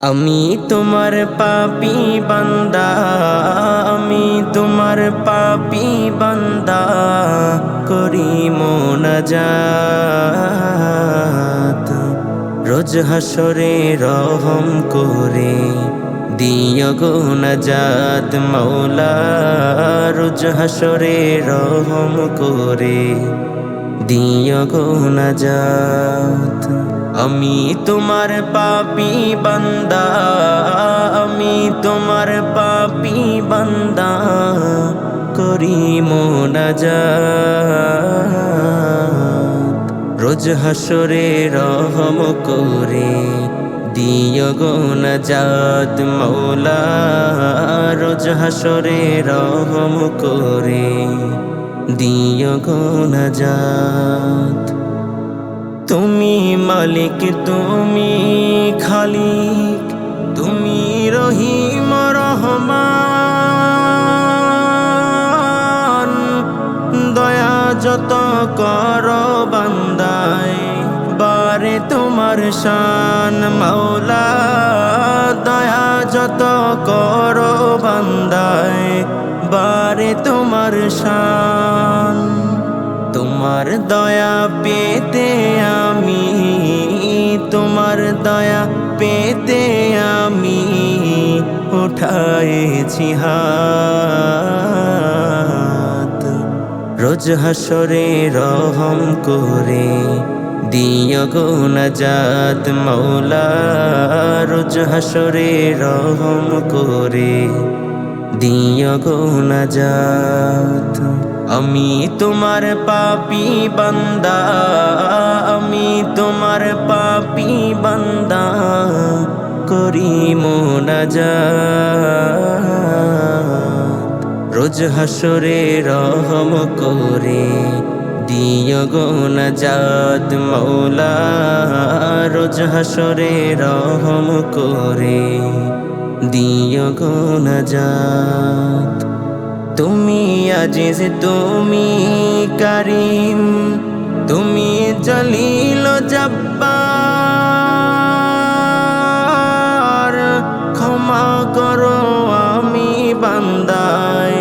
আমি তোমার পাপী বান্দা, আমি তোমার পাপী বান্দা, করি মোনাজাত। রোজ হাসরে রহম করে দিও গো নাজাত মাওলা, রোজ হাসরে রহম করে দিও গো নাজাত। আমি তোমার পাপী বান্দা, আমি তোমার পাপী বান্দা, করি মোনাজাত। রোজ হাসরে রহম করে দিও গো নাজাত মাওলা, রোজ হাসরে রহম করে দিও গো নাজাত। তুমি মালিক, তুমি খালিক, তুমি রহিম রহমান, দয়া যত করো বান্দায় বারে তোমার শান মাওলা, দয়া যত করো বান্দায় বারে তোমার শান। তোমার দয়া পেতে আমি, তোমার দয়া পেতে আমি উঠায়েছি হাত। রোজ হাসরে রহম করে দিও গো নাজাত মাওলা, রোজ হাসরে রহম করে দিও গো নাজাত। আমি তোমার পাপী বান্দা, আমি তোমার পাপী বান্দা, করি মোনাজাত। রোজ হাসরে রহম করে দিও গো নাজাত মাওলা, রোজ হাসরে রহম করে দিও গো নাজাত। তুমি আজিজ, তুমি কারিম, তুমি জলিল জব্বার, ক্ষমা করো আমি বান্দায়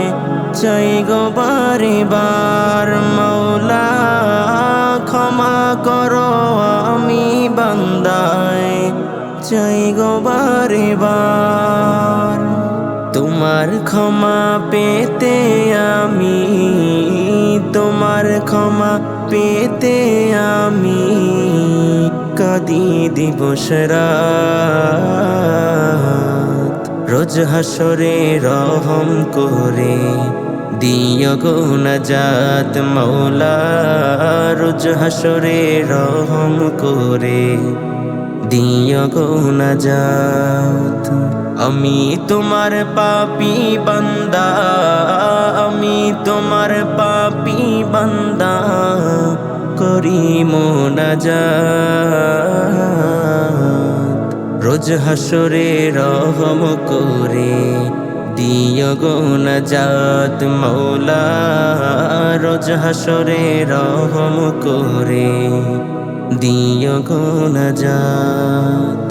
চাই গো বারে বার মাওলা, ক্ষমা করো আমি বান্দায় চাই গো বারে বার। তোমার ক্ষমা পেতে আমি, তোমার ক্ষমা পেতে আমি কাঁদি দিবস রাত। রোজ হাসরে রহম করে দিও গো নাজাত মাওলা, রোজ হাসরে রহম করে দিও গো নাজাত। আমি তোমার পাপী বান্দা, আমি তোমার পাপী বান্দা, করি মোনাজাত। রোজ হাসরে রহম করে দিও গো নাজাত মাওলা, রোজ হাসরে রহম করে দিও গো নাজাত।